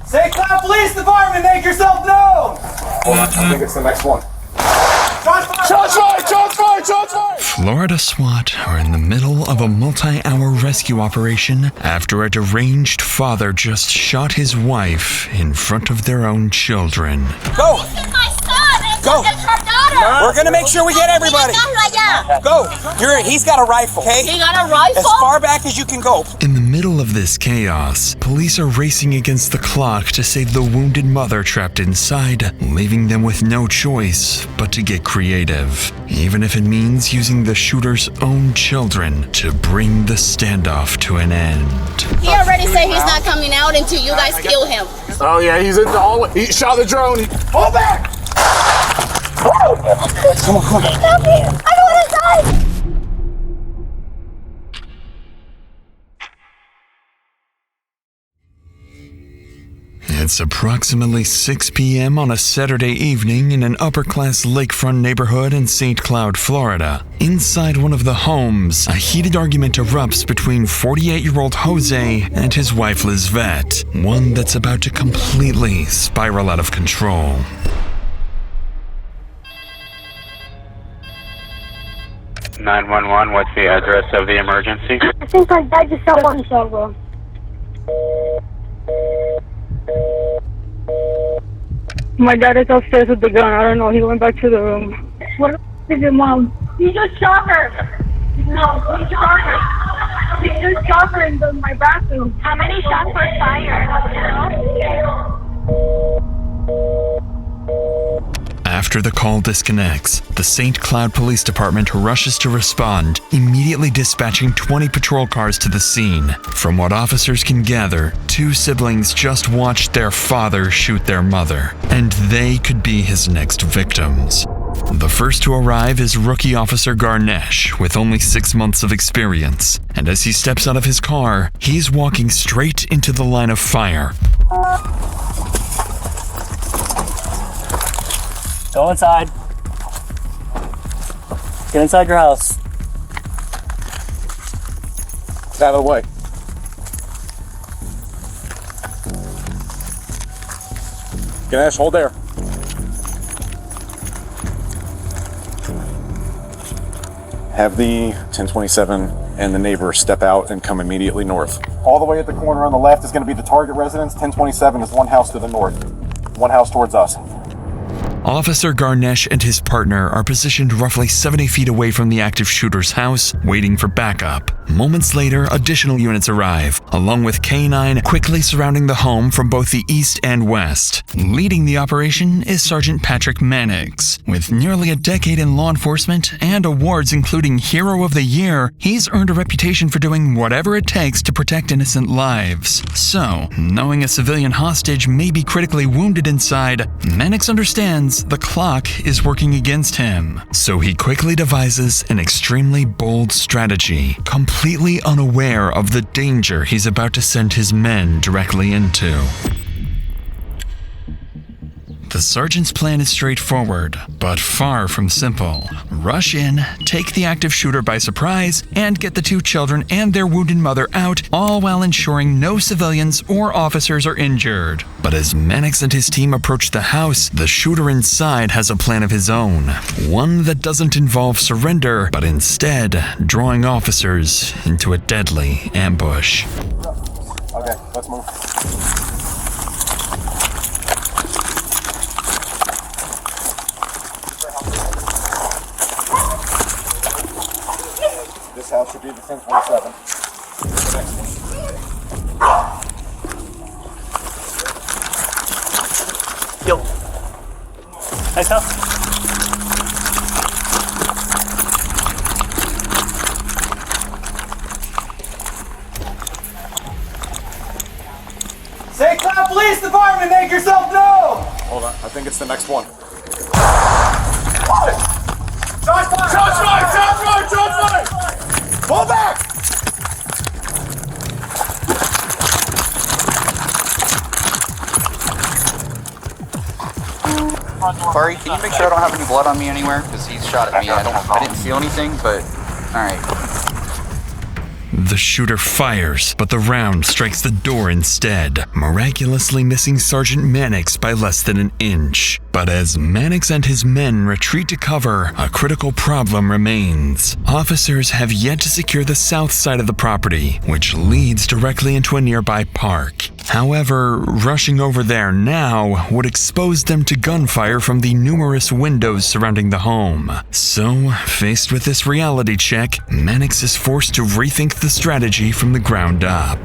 St. Cloud Police Department, make yourself known! I think it's the next one. Shots fired! Florida SWAT are in the middle of a multi-hour rescue operation after a deranged father just shot his wife in front of their own children. Go! My son! Go! It's her daughter! We're gonna make sure we get everybody! Go! He's got a rifle, okay? He got a rifle? As far back as you can go. In the middle of this chaos, police are racing against the clock to save the wounded mother trapped inside, leaving them with no choice but to get creative, even if it means using the shooter's own children to bring the standoff to an end. He already said he's not coming out until you guys kill him. Oh yeah, he's in the hallway. He shot the drone. Hold back! Come on. Stop me! I don't want to die! It's approximately 6 p.m. on a Saturday evening in an upper-class lakefront neighborhood in St. Cloud, Florida. Inside one of the homes, a heated argument erupts between 48-year-old Jose and his wife Lizvette, one that's about to completely spiral out of control. (911), what's the address of the emergency? I think my dad just shot himself, bro. My dad is upstairs with the gun. I don't know. He went back to the room. What is your mom? He just shot her. No, he shot her. He just shot her in my bathroom. How many shots were fired? After the call disconnects, the St. Cloud Police Department rushes to respond, immediately dispatching 20 patrol cars to the scene. From what officers can gather, two siblings just watched their father shoot their mother, and they could be his next victims. The first to arrive is rookie officer Garnesh, with only 6 months of experience, and as he steps out of his car, he's walking straight into the line of fire. Go inside. Get inside your house. Get out of the way. Ganesh, hold there. Have the 1027 and the neighbor step out and come immediately north. All the way at the corner on the left is going to be the target residence. 1027 is one house to the north. One house towards us. Officer Garnesh and his partner are positioned roughly 70 feet away from the active shooter's house, waiting for backup. Moments later, additional units arrive, along with K-9 quickly surrounding the home from both the east and west. Leading the operation is Sergeant Patrick Mannix. With nearly a decade in law enforcement and awards including Hero of the Year, he's earned a reputation for doing whatever it takes to protect innocent lives. So, knowing a civilian hostage may be critically wounded inside, Mannix understands the clock is working against him. So he quickly devises an extremely bold strategy, completely unaware of the danger he's about to send his men directly into. The sergeant's plan is straightforward, but far from simple. Rush in, take the active shooter by surprise, and get the two children and their wounded mother out, all while ensuring no civilians or officers are injured. But as Mannix and his team approach the house, the shooter inside has a plan of his own. One that doesn't involve surrender, but instead drawing officers into a deadly ambush. Okay, let's move. This house should be the 1027. The next one. Yo. Nice house. St. Cloud Police Department, make yourself known! Hold on, I think it's the next one. Shots fired! Shots fired! Shots fired! Shots fired! Pull back! Corey, can you make sure I don't have any blood on me anywhere? Because he's shot at me. I didn't feel anything, but alright. The shooter fires, but the round strikes the door instead, miraculously missing Sergeant Mannix by less than an inch. But as Mannix and his men retreat to cover, a critical problem remains. Officers have yet to secure the south side of the property, which leads directly into a nearby park. However, rushing over there now would expose them to gunfire from the numerous windows surrounding the home. So, faced with this reality check, Mannix is forced to rethink the strategy from the ground up.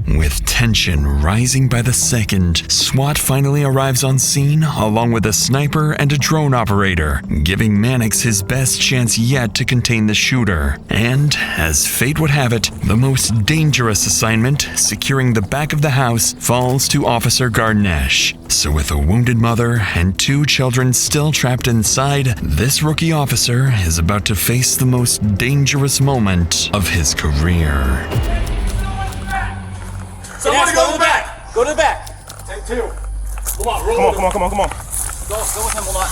With tension rising by the second, SWAT finally arrives on scene along with a sniper and a drone operator, giving Mannix his best chance yet to contain the shooter. And, as fate would have it, the most dangerous assignment, securing the back of the house, falls to Officer Garnesh. So with a wounded mother and 2 children still trapped inside, this rookie officer is about to face the most dangerous moment of his career. Somebody go to the back. Go to the back. Take 2. Come on, roll. Come on. Go with him, hold on.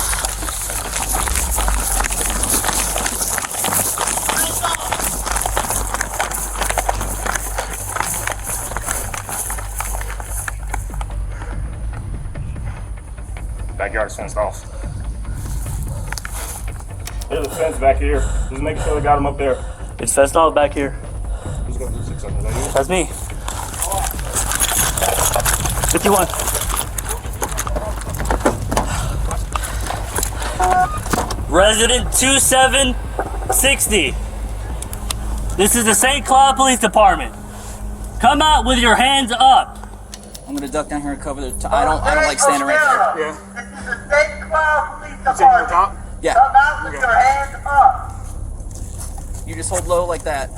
Backyard's fenced off. There's a fence back here. Just making sure they got him up there. It's fenced off back here. Who's gonna do 600? Is that you? That's me. 51. Resident 2760. This is the St. Cloud Police Department. Come out with your hands up. I'm gonna duck down here and cover the. I don't like standing right there. Yeah. This is the St. Cloud Police You taking your top? Yeah. Come out with your hands up. You just hold low like that.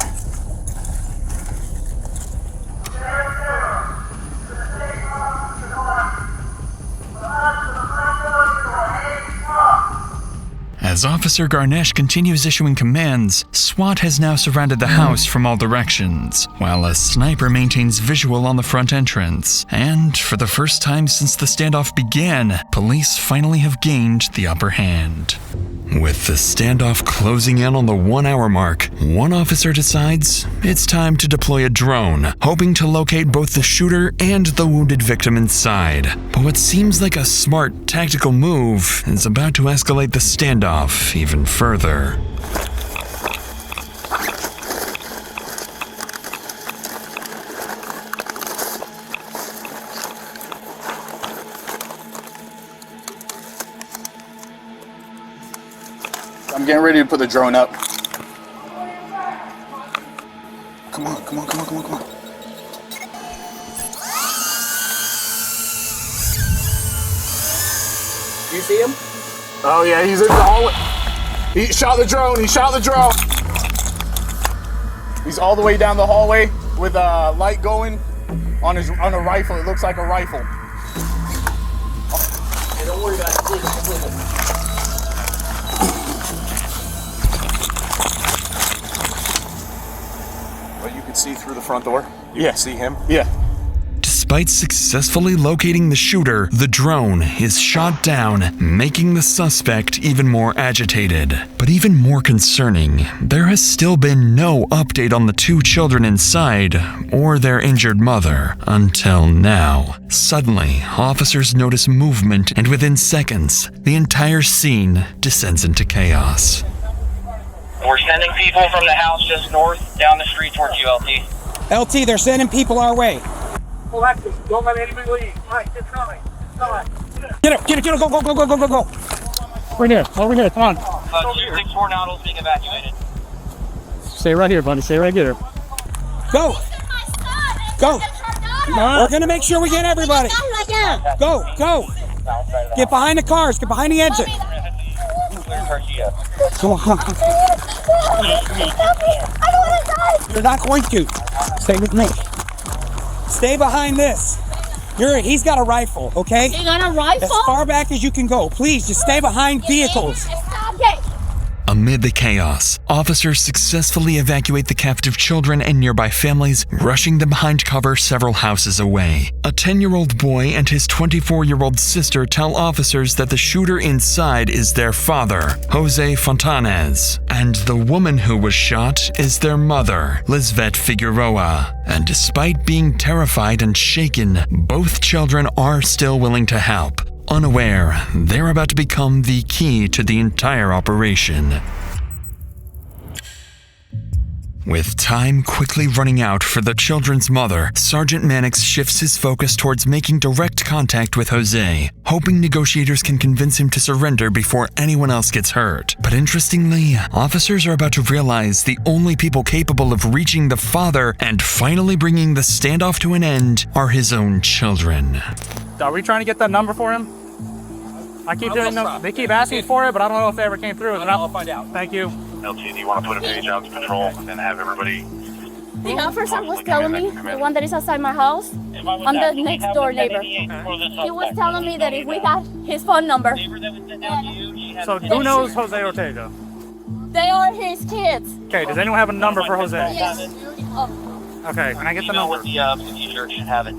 As Officer Garnesh continues issuing commands, SWAT has now surrounded the house from all directions, while a sniper maintains visual on the front entrance. And for the first time since the standoff began, police finally have gained the upper hand. With the standoff closing in on the 1-hour mark, one officer decides it's time to deploy a drone, hoping to locate both the shooter and the wounded victim inside. But what seems like a smart tactical move is about to escalate the standoff even further. I'm getting ready to put the drone up. Come on. You see him? Oh yeah, he's in the hallway. He shot the drone. He's all the way down the hallway with a light going on a rifle. It looks like a rifle. Hey, don't worry about it. Please. But you can see through the front door? Yeah. See him? Yeah. Despite successfully locating the shooter, the drone is shot down, making the suspect even more agitated. But even more concerning, there has still been no update on the 2 children inside or their injured mother until now. Suddenly, officers notice movement, and within seconds, the entire scene descends into chaos. We're sending people from the house just north down the street towards ULT. LT, they're sending people our way. Collective. Don't let anybody leave. All right, get coming. Get it, go. Right here, over here, come on. 264 Nautilus being evacuated. Stay right here, buddy, stay right here. Go. We're gonna make sure we get everybody. Go. Get behind the cars, get behind the engine. Come on. You're not going to. Stay with me. Stay behind this. He's got a rifle, okay? You got a rifle? As far back as you can go. Please, just stay behind vehicles. A Amid the chaos, officers successfully evacuate the captive children and nearby families, rushing them behind cover several houses away. A 10-year-old boy and his 24-year-old sister tell officers that the shooter inside is their father, Jose Fontanez, and the woman who was shot is their mother, Lizvette Figueroa. And despite being terrified and shaken, both children are still willing to help, unaware they're about to become the key to the entire operation. With time quickly running out for the children's mother, Sergeant Mannix shifts his focus towards making direct contact with Jose, hoping negotiators can convince him to surrender before anyone else gets hurt. But interestingly, officers are about to realize the only people capable of reaching the father and finally bringing the standoff to an end are his own children. Are we trying to get that number for him? I keep doing no. They keep asking for it, but I don't know if they ever came through. I'll find out. Thank you. LT, do you want to put a page out to patrol and have everybody? The officer was telling me, the one that is outside my house, I'm the next door neighbor. He was telling me that if we got his phone number. So who knows Jose Ortega? They are his kids. Okay, does anyone have a number for Jose? Yes. Okay, can I get the number? T-shirt should have it.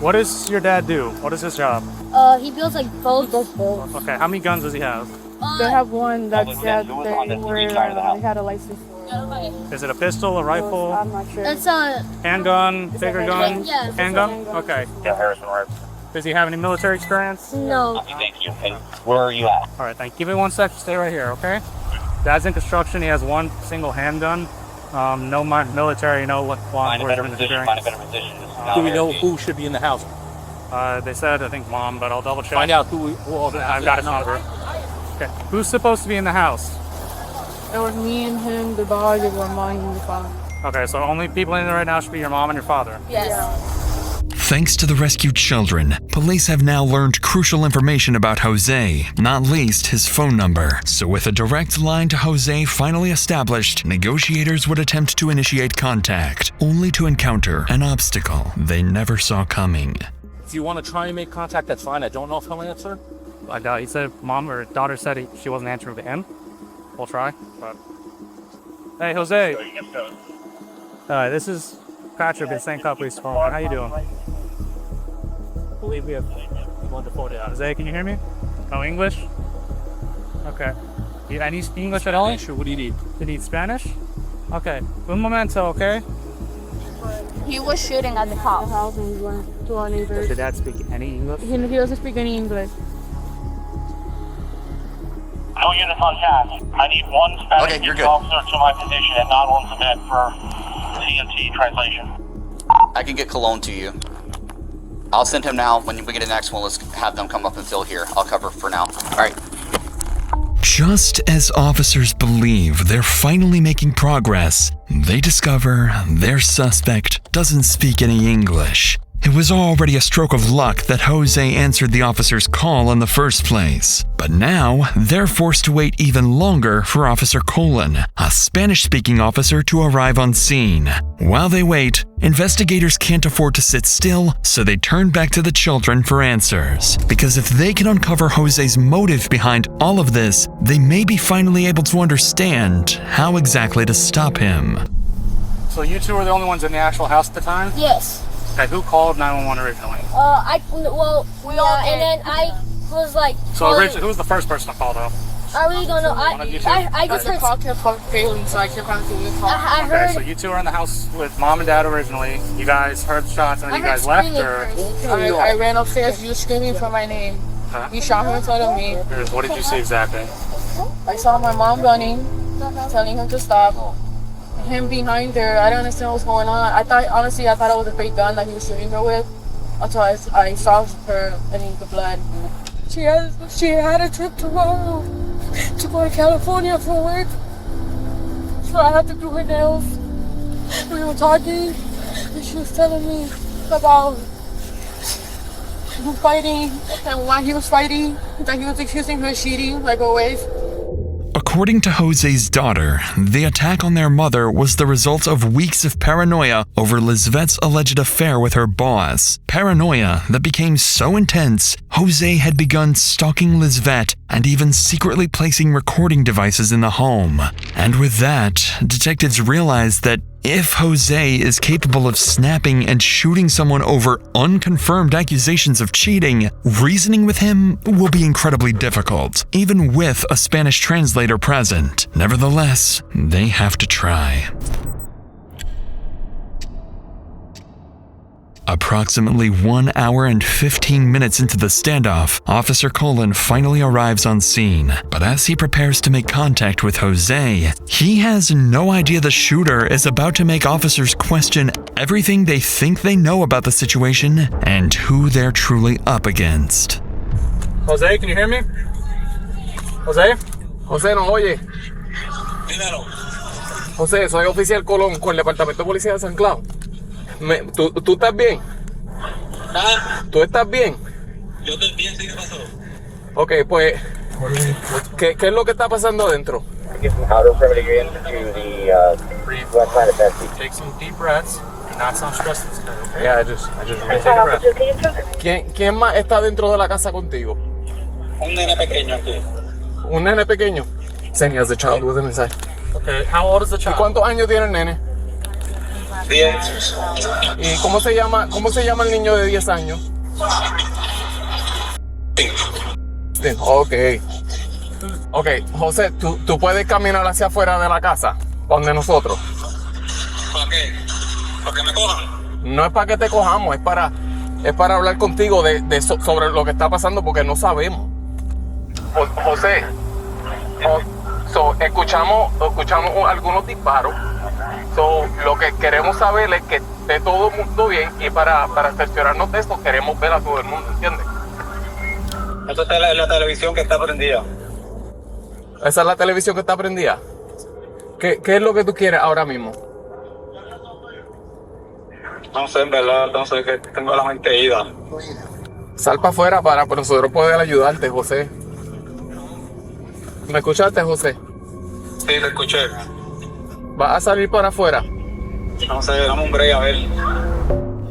What does your dad do? What is his job? He builds like boats. Okay, how many guns does he have? They have one that said they had a license for. Is it a pistol, a rifle? I'm not sure. It's a Handgun, bigger gun? Yes. Handgun? Okay. Yeah, Harrison, right. Does he have any military experience? no. Thank you. Where are you at? All right, thank you. Give me 1 sec. Stay right here, okay? Dad's in construction. He has one single handgun. No military, no law enforcement experience. Find a better position. Do we know who should be in the house? They said, I think mom, but I'll double check. Find out who. I've got his number. Okay. Who's supposed to be in the house? It was me and him, the dog, and my mom and the father. Okay, so only people in there right now should be your mom and your father. Yes. Thanks to the rescued children, police have now learned crucial information about Jose, not least his phone number. So with a direct line to Jose finally established, negotiators would attempt to initiate contact, only to encounter an obstacle they never saw coming. If you want to try and make contact, that's fine. I don't know if he'll answer. I doubt. He said mom or daughter said she wasn't answering to him. We'll try. But hey, Jose. This is Patrick in St. Cloud Police Department. How you doing? I believe we have one to photo out. Jose, can you hear me? Oh, English? Okay. Any English at all? Sure. What do you need? You need Spanish? Okay. Un momento, okay? He was shooting at the house. To our neighbors. Does your dad speak any English? He doesn't speak any English. No units on task. I need one Spanish officer to my position and not one submit for CMT translation. I can get Cologne to you. I'll send him now. When we get the next one, let's have them come up and fill here. I'll cover for now. All right. Just as officers believe they're finally making progress, they discover their suspect doesn't speak any English. It was already a stroke of luck that Jose answered the officer's call in the first place. But now, they're forced to wait even longer for Officer Colon, a Spanish-speaking officer, to arrive on scene. While they wait, investigators can't afford to sit still, so they turn back to the children for answers. Because if they can uncover Jose's motive behind all of this, they may be finally able to understand how exactly to stop him. So you two were the only ones in the actual house at the time? Yes. Okay, who called 911 originally? And then I was like. So originally, who was the first person to call though? I really don't know. I just heard. Call kept failing, so I kept having to call. I Okay, heard. so you two were in the house with mom and dad originally. You guys heard the shots and then you guys left, or? I ran upstairs. You were screaming for my name. Huh? You shot him in front of me. What did you see exactly? I saw my mom running, telling him to stop. Him behind her. I don't understand what's going on. I thought it was a fake gun that he was shooting her with. Until I saw her and the blood. She had a trip tomorrow to go to California for work. So I had to do her nails. We were talking and she was telling me about fighting and why he was fighting, that he was accusing her of cheating, like always. According to Jose's daughter, the attack on their mother was the result of weeks of paranoia over Lizvette's alleged affair with her boss. Paranoia that became so intense, Jose had begun stalking Lizvette and even secretly placing recording devices in the home. And with that, detectives realized that if Jose is capable of snapping and shooting someone over unconfirmed accusations of cheating, reasoning with him will be incredibly difficult, even with a Spanish translator present. Nevertheless, they have to try. Approximately 1 hour and 15 minutes into the standoff, Officer Cullen finally arrives on scene. But as he prepares to make contact with Jose, he has no idea the shooter is about to make officers question everything they think they know about the situation and who they're truly up against. Jose, can you hear me? Jose? José, ¿nos oye? José, soy oficial Colón con el Departamento de Policía de San Clau. ¿Tú estás bien? ¿Ah? ¿Tú estás bien? Yo estoy bien, sí, ¿qué pasó? Ok, pues, ¿qué es lo que está pasando adentro? Take some deep breaths and not sound stressed. Okay? Yeah, I just really take a breath. ¿Quién más está dentro de la casa contigo? Un nene pequeño aquí. ¿Un nene pequeño? Saying he has a child with him inside. Okay, how old is the ¿Y child? cuántos años tiene el nene? 10. ¿Y cómo se llama el niño de 10 años? Ok. Ok, José, ¿tú puedes caminar hacia afuera de la casa, donde nosotros? ¿Para qué? ¿Para que me cojan? No es para que te cojamos, es para hablar contigo sobre lo que está pasando porque no sabemos. José, escuchamos algunos disparos. Lo que queremos saber es que esté todo el mundo bien y para cerciorarnos de eso queremos ver a todo el mundo, ¿entiendes? Esta es la televisión que está prendida. ¿Esa es la televisión que está prendida? ¿Qué es lo que tú quieres ahora mismo? No sé, en verdad, entonces que tengo la mente ida. Sal para afuera para nosotros poder ayudarte, José. ¿Me escuchaste, José? Sí, te escuché. ¿Vas a salir para afuera? No sé, dame un break a ver.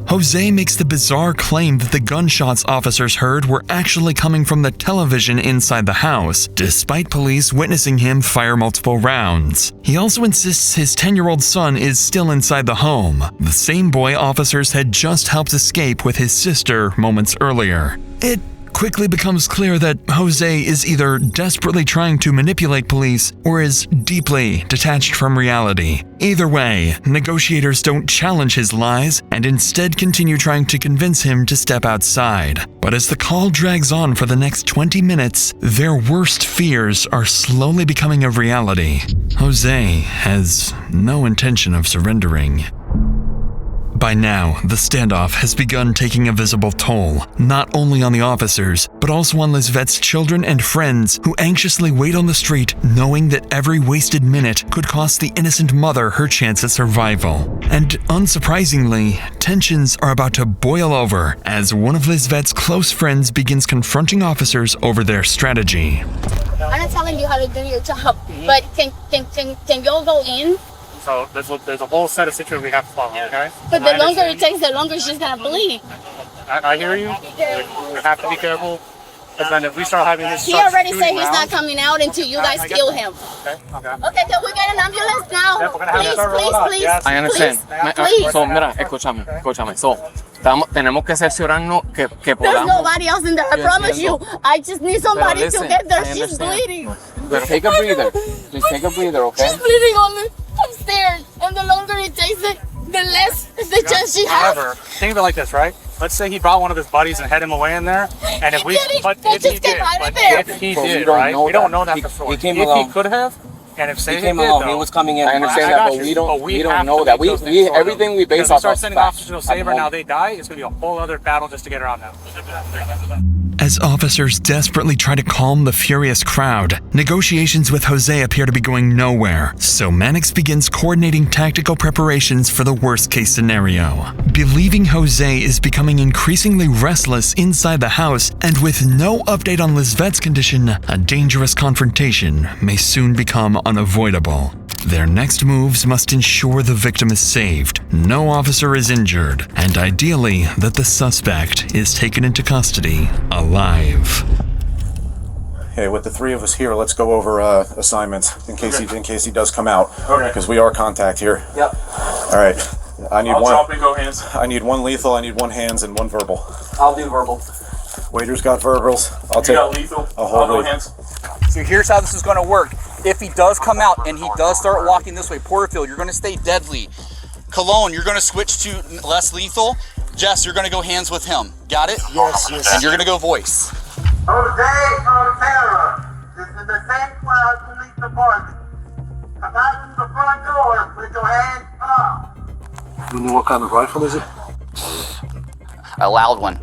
Jose makes the bizarre claim that the gunshots officers heard were actually coming from the television inside the house, despite police witnessing him fire multiple rounds. He also insists his 10-year-old son is still inside the home, the same boy officers had just helped escape with his sister moments earlier. It quickly becomes clear that Jose is either desperately trying to manipulate police or is deeply detached from reality. Either way, negotiators don't challenge his lies and instead continue trying to convince him to step outside. But as the call drags on for the next 20 minutes, their worst fears are slowly becoming a reality. Jose has no intention of surrendering. By now, the standoff has begun taking a visible toll, not only on the officers, but also on Lizvette's children and friends who anxiously wait on the street, knowing that every wasted minute could cost the innocent mother her chance at survival. And unsurprisingly, tensions are about to boil over as one of Lizvette's close friends begins confronting officers over their strategy. I'm not telling you how to do your job, but can y'all go in? So there's a whole set of situations we have to follow, okay? But the longer it takes, the longer she's gonna bleed. I hear you. We have to be careful. Because then if we start having this, He already said he's not coming out until you guys kill him. Okay. Okay, can we get an ambulance now? Yeah, we're gonna have to Please, start rolling please, out. please. Yes. I understand. Please. So, mira, escúchame. So, tenemos que cerciorarnos que There's podamos. nobody else in there. I Yo promise you. entiendo. I just need somebody listen, to get there. I She's understand. bleeding. But take a breather. Just take a breather, okay? She's bleeding on me upstairs. And the longer it takes it, the less the chance she has. However, think of it like this, right? Let's say he brought one of his buddies and had him away in there, and if we, did. but They if he just get did, out of but there. if he But we did, don't right? know We don't that. know that He for sure. came If along. he could have, And if say he came along, he was coming in. I understand that, but we don't know that. We everything we base off of start sending facts. officers to save her, now they die, it's going to be a whole other battle just to get her out now. As officers desperately try to calm the furious crowd, negotiations with Jose appear to be going nowhere, so Mannix begins coordinating tactical preparations for the worst-case scenario. Believing Jose is becoming increasingly restless inside the house, and with no update on Lizvette's condition, a dangerous confrontation may soon become unavoidable. Their next moves must ensure the victim is saved, no officer is injured, and ideally that the suspect is taken into custody alive. Hey, with the three of us here, let's go over assignments in case he does come out. Okay. Because we are contact here. Yep. All right. I need I'll one. drop and go hands. I need one lethal. I need one hands and one verbal. I'll do verbal. Waiter's got verbals. I'll You take. got lethal. I'll hold go lethal. hands. So here's how this is going to work. If he does come out and he does start walking this way, Porterfield, you're going to stay deadly. Cologne, you're going to switch to less lethal. Jess, you're going to go hands with him. Got it? Yes, yes. And you're going to go voice. Jose Fontanez, this is the St. Cloud Police Department. Come out to the front door with your hands up. You know what kind of rifle is it? A loud one.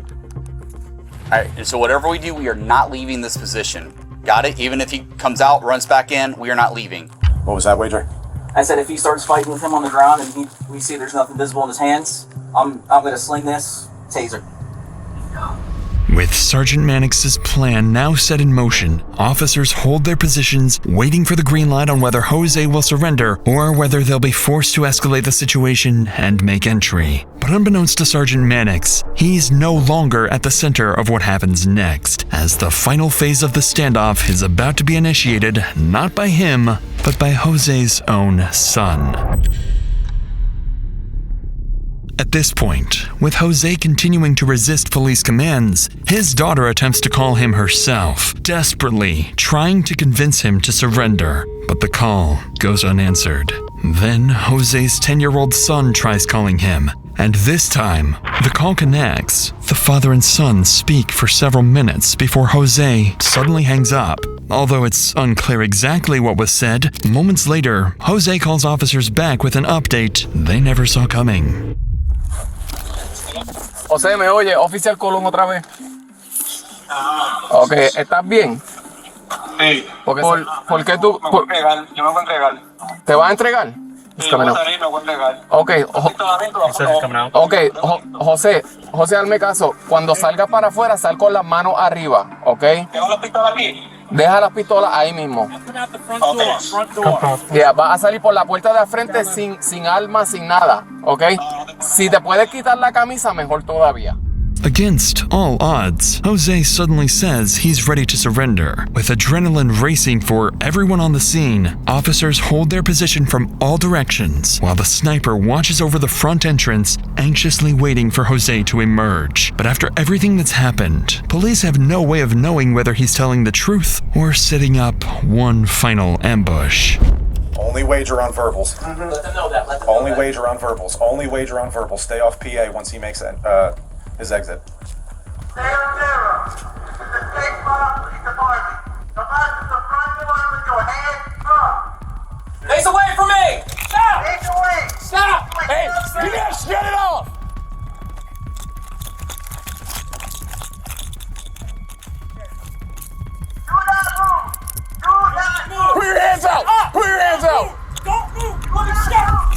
All right, and so whatever we do, we are not leaving this position. Got it? Even if he comes out, runs back in, we are not leaving. What was that, Wager? I said if he starts fighting with him on the ground and we see there's nothing visible in his hands, I'm gonna sling this taser. With Sergeant Mannix's plan now set in motion, officers hold their positions, waiting for the green light on whether Jose will surrender or whether they'll be forced to escalate the situation and make entry. But unbeknownst to Sergeant Mannix, he's no longer at the center of what happens next, as the final phase of the standoff is about to be initiated not by him, but by Jose's own son. At this point, with Jose continuing to resist police commands, his daughter attempts to call him herself, desperately trying to convince him to surrender, but the call goes unanswered. Then Jose's 10-year-old son tries calling him, and this time, the call connects. The father and son speak for several minutes before Jose suddenly hangs up. Although it's unclear exactly what was said, moments later, Jose calls officers back with an update they never saw coming. José, ¿me oye? Oficial Colón otra vez. Ok, ¿estás bien? Sí. ¿Por qué tú...? Yo me voy a entregar. ¿Te vas a entregar? Sí, yo voy a salir, me voy a entregar. Ok, José, hazme caso. Cuando salgas para afuera, sal con las manos arriba, ¿ok? ¿Tengo la pistola aquí? Deja las pistolas ahí mismo. Ya, vas a salir por la puerta de al frente sin armas, sin nada, ¿ok? Si te puedes quitar la camisa, mejor todavía. Against all odds, Jose suddenly says he's ready to surrender. With adrenaline racing for everyone on the scene, officers hold their position from all directions, while the sniper watches over the front entrance, anxiously waiting for Jose to emerge. But after everything that's happened, police have no way of knowing whether he's telling the truth or setting up one final ambush. Only wager on verbals. Mm-hmm. Let them know that. Only wager on verbals. Only wager on verbals. Stay off PA once he makes his exit. Sarah, this is the St. Cloud Police Department. Come out to the front door with your hands up. Face away from me! Stop! Face away! Stop! Hey, you guys get it off! Do not move! Do not move! Put your hands out! Put your hands out! Don't move! Let me stop!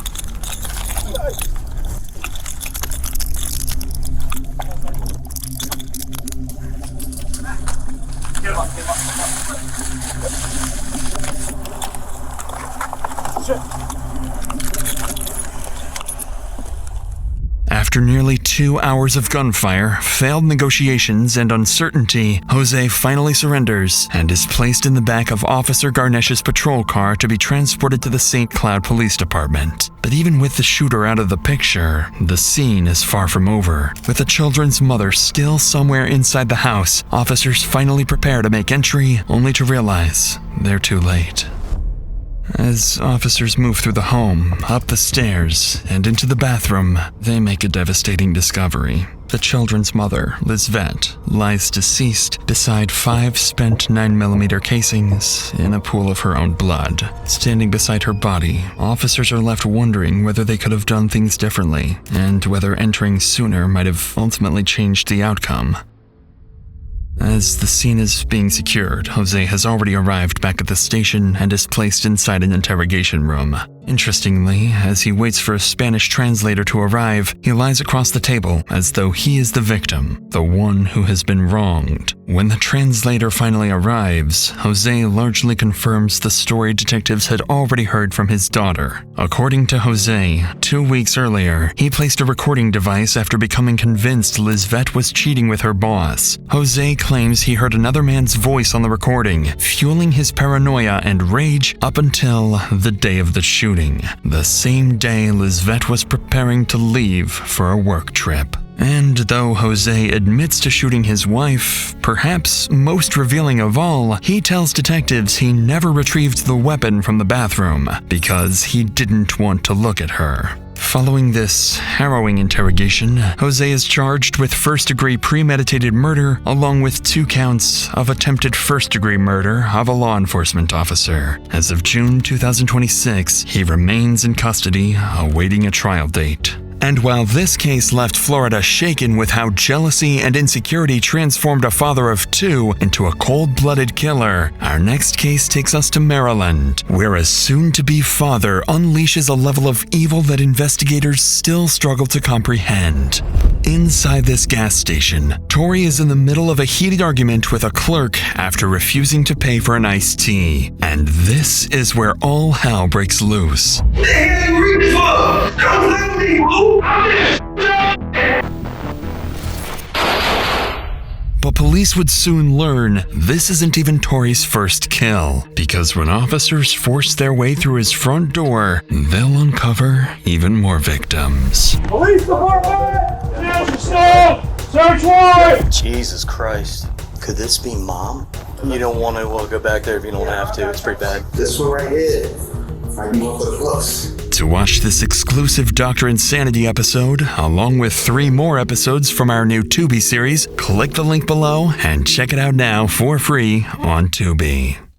After nearly 2 hours of gunfire, failed negotiations, and uncertainty, Jose finally surrenders and is placed in the back of Officer Garnesh's patrol car to be transported to the St. Cloud Police Department. But even with the shooter out of the picture, the scene is far from over. With the children's mother still somewhere inside the house, officers finally prepare to make entry, only to realize they're too late. As officers move through the home, up the stairs, and into the bathroom, they make a devastating discovery. The children's mother, Lizvette, lies deceased beside 5 spent 9mm casings in a pool of her own blood. Standing beside her body, officers are left wondering whether they could have done things differently, and whether entering sooner might have ultimately changed the outcome. As the scene is being secured, Jose has already arrived back at the station and is placed inside an interrogation room. Interestingly, as he waits for a Spanish translator to arrive, he lies across the table as though he is the victim, the one who has been wronged. When the translator finally arrives, Jose largely confirms the story detectives had already heard from his daughter. According to Jose, 2 weeks earlier, he placed a recording device after becoming convinced Lizvette was cheating with her boss. Jose claims he heard another man's voice on the recording, fueling his paranoia and rage up until the day of the shooting. The same day Lizvette was preparing to leave for a work trip. And though Jose admits to shooting his wife, perhaps most revealing of all, he tells detectives he never retrieved the weapon from the bathroom because he didn't want to look at her. Following this harrowing interrogation, Jose is charged with first-degree premeditated murder along with 2 counts of attempted first-degree murder of a law enforcement officer. As of June 2026, he remains in custody, awaiting a trial date. And while this case left Florida shaken with how jealousy and insecurity transformed a father of 2 into a cold-blooded killer, our next case takes us to Maryland, where a soon-to-be father unleashes a level of evil that investigators still struggle to comprehend. Inside this gas station, Tori is in the middle of a heated argument with a clerk after refusing to pay for an iced tea. And this is where all hell breaks loose. But police would soon learn this isn't even Tori's first kill, because when officers force their way through his front door, they'll uncover even more victims. Police Department! Search warrant! Jesus Christ. Could this be Mom? You don't want to go back there if you don't have to. It's pretty bad. This one right here might be one for the close. To watch this exclusive Dr. Insanity episode, along with 3 more episodes from our new TUBI series, click the link below and check it out now for free on TUBI.